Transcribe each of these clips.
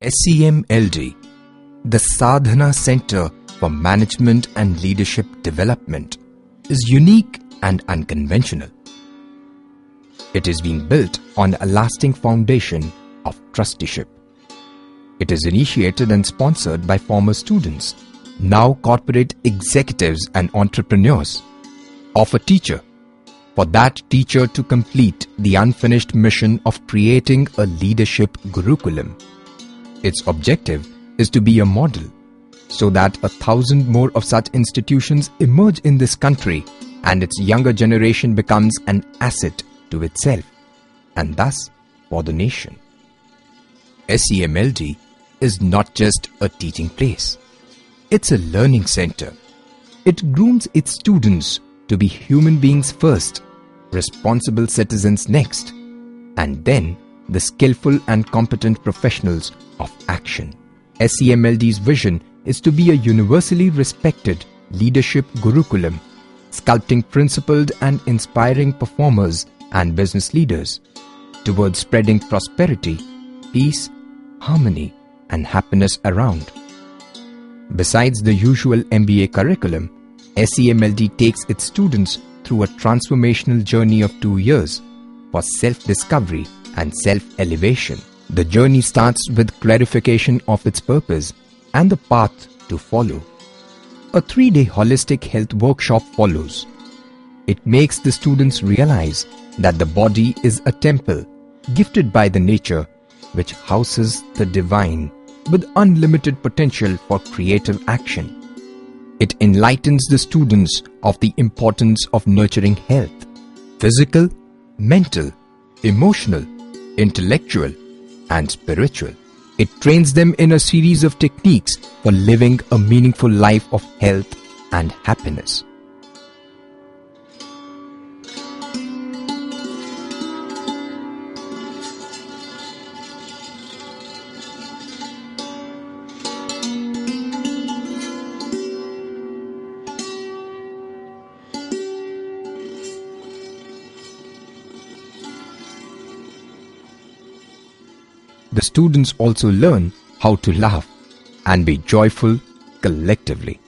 SCMLD, the Sadhana Center for Management and Leadership Development, is unique and unconventional. It is being built on a lasting foundation of trusteeship. It is initiated and sponsored by former students, now corporate executives and entrepreneurs, of a teacher, for that teacher to complete the unfinished mission of creating a leadership Gurukulam. Its objective is to be a model so that 1,000 more of such institutions emerge in this country and its younger generation becomes an asset to itself and thus for the nation. SCMLD is not just a teaching place. It's a learning center. It grooms its students to be human beings first, responsible citizens next, and then the skillful and competent professionals of action. SCMLD's vision is to be a universally respected leadership Gurukulam, sculpting principled and inspiring performers and business leaders towards spreading prosperity, peace, harmony, and happiness around. Besides the usual MBA curriculum, SCMLD takes its students through a transformational journey of 2 years for self-discovery and self-elevation. The journey starts with clarification of its purpose and the path to follow. A 3-day holistic health workshop follows. It makes the students realize that the body is a temple gifted by the nature which houses the divine with unlimited potential for creative action. It enlightens the students of the importance of nurturing health, physical, mental, emotional, intellectual, and spiritual. It trains them in a series of techniques for living a meaningful life of health and happiness. The students also learn how to laugh and be joyful collectively.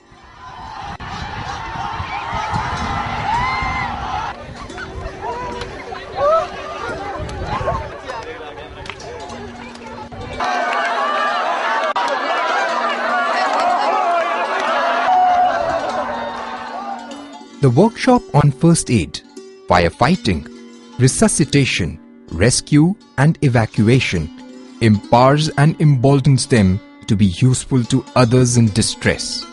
The workshop on first aid, firefighting, resuscitation, rescue and evacuation empowers and emboldens them to be useful to others in distress.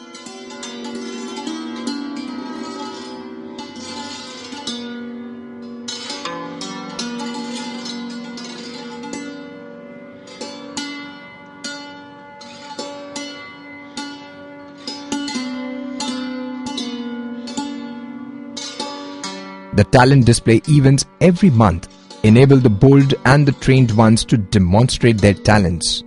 The talent display events every month enable the bold and the trained ones to demonstrate their talents.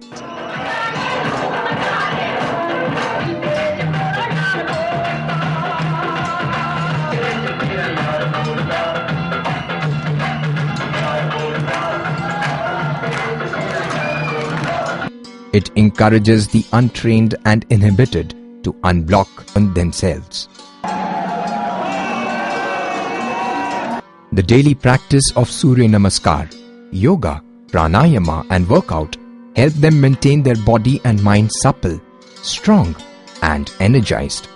It encourages the untrained and inhibited to unblock themselves. The daily practice of Surya Namaskar, yoga, pranayama and workout help them maintain their body and mind supple, strong and energized.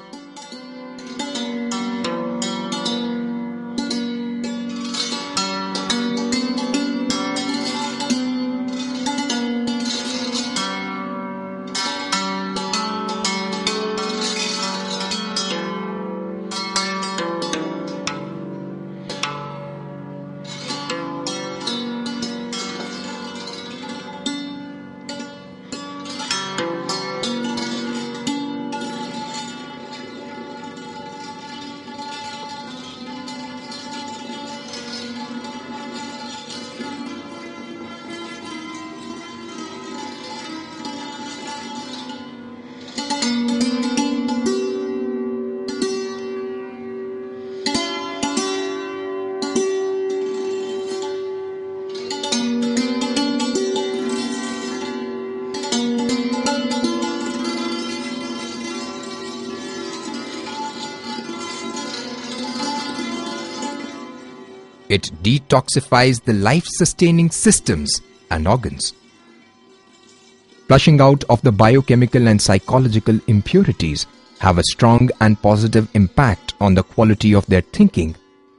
It detoxifies the life-sustaining systems and organs. Flushing out of the biochemical and psychological impurities have a strong and positive impact on the quality of their thinking,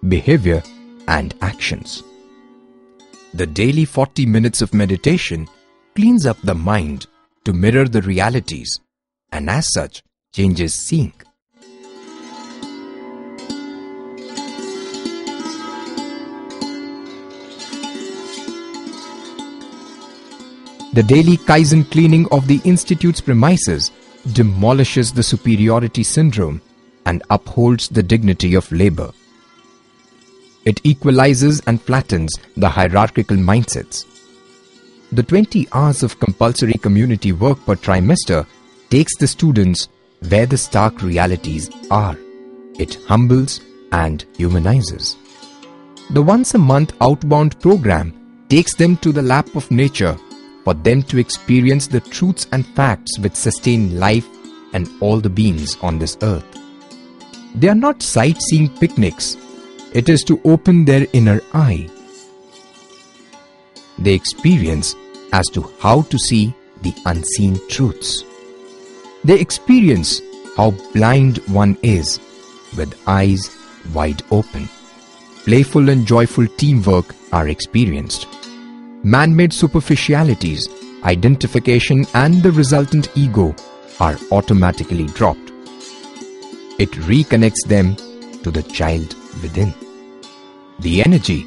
behavior, and actions. The daily 40 minutes of meditation cleans up the mind to mirror the realities and as such changes seeing. The daily Kaizen cleaning of the Institute's premises demolishes the superiority syndrome and upholds the dignity of labor. It equalizes and flattens the hierarchical mindsets. The 20 hours of compulsory community work per trimester takes the students where the stark realities are. It humbles and humanizes. The once-a-month outbound program takes them to the lap of nature for them to experience the truths and facts which sustain life and all the beings on this earth. They are not sightseeing picnics. It is to open their inner eye. They experience as to how to see the unseen truths. They experience how blind one is with eyes wide open. Playful and joyful teamwork are experienced. Man-made superficialities, identification and the resultant ego are automatically dropped. It reconnects them to the child within. The energy,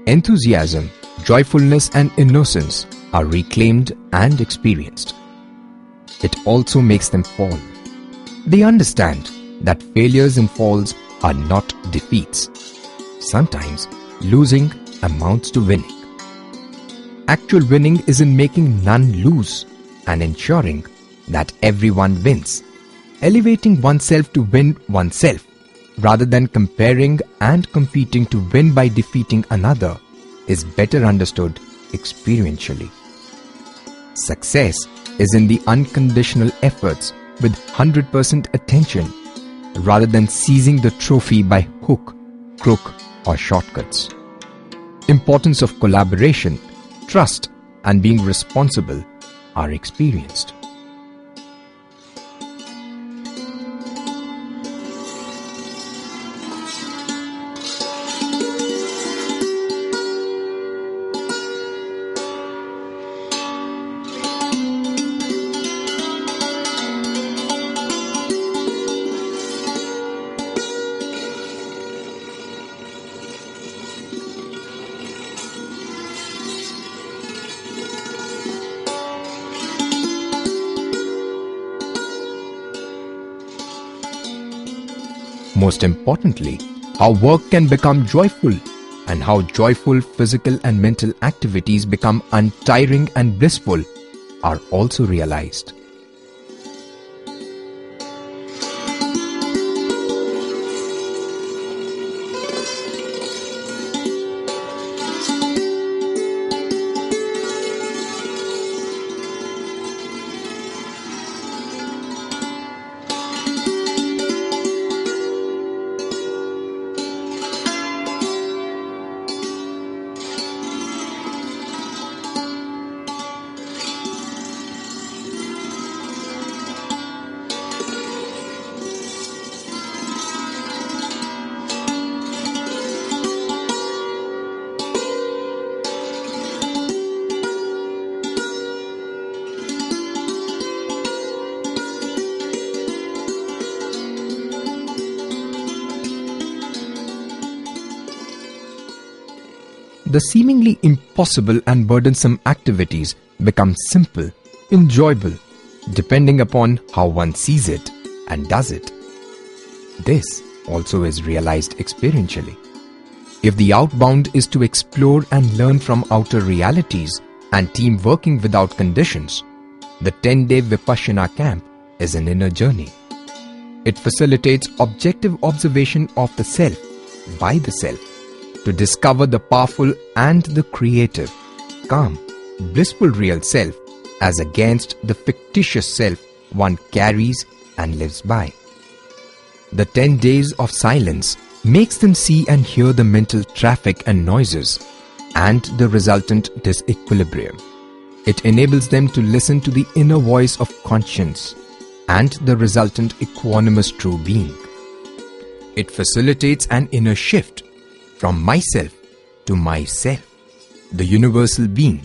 enthusiasm, joyfulness and innocence are reclaimed and experienced. It also makes them fall. They understand that failures and falls are not defeats. Sometimes losing amounts to winning. Actual winning is in making none lose and ensuring that everyone wins. Elevating oneself to win oneself rather than comparing and competing to win by defeating another is better understood experientially. Success is in the unconditional efforts with 100% attention rather than seizing the trophy by hook, crook or shortcuts. Importance of collaboration, trust and being responsible are experienced. Most importantly, how work can become joyful and how joyful physical and mental activities become untiring and blissful are also realized. The seemingly impossible and burdensome activities become simple, enjoyable, depending upon how one sees it and does it. This also is realized experientially. If the outbound is to explore and learn from outer realities and team working without conditions, the 10-day Vipassana camp is an inner journey. It facilitates objective observation of the self by the self to discover the powerful and the creative, calm, blissful real self as against the fictitious self one carries and lives by. The 10 days of silence makes them see and hear the mental traffic and noises and the resultant disequilibrium. It enables them to listen to the inner voice of conscience and the resultant equanimous true being. It facilitates an inner shift from myself to myself, the universal being.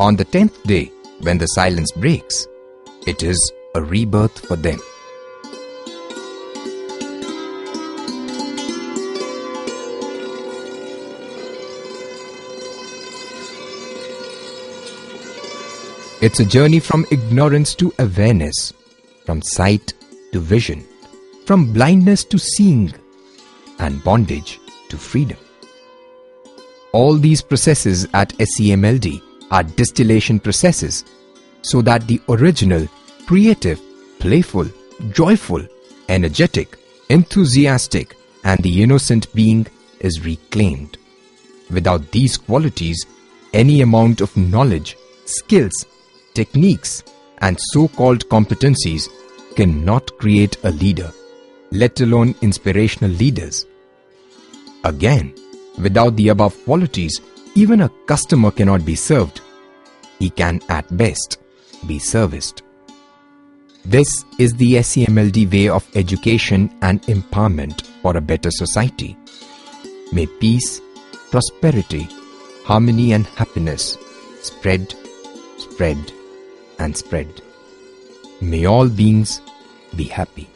On the 10th day, when the silence breaks, it is a rebirth for them. It's a journey from ignorance to awareness, from sight to vision, from blindness to seeing, and bondage to freedom. All these processes at SCMLD are distillation processes, so that the original, creative, playful, joyful, energetic, enthusiastic, and the innocent being is reclaimed. Without these qualities, any amount of knowledge, skills, techniques, and so-called competencies cannot create a leader, let alone inspirational leaders. Again, without the above qualities, even a customer cannot be served. He can at best be serviced. This is the SCMLD way of education and empowerment for a better society. May peace, prosperity, harmony and happiness spread, spread and spread. May all beings be happy.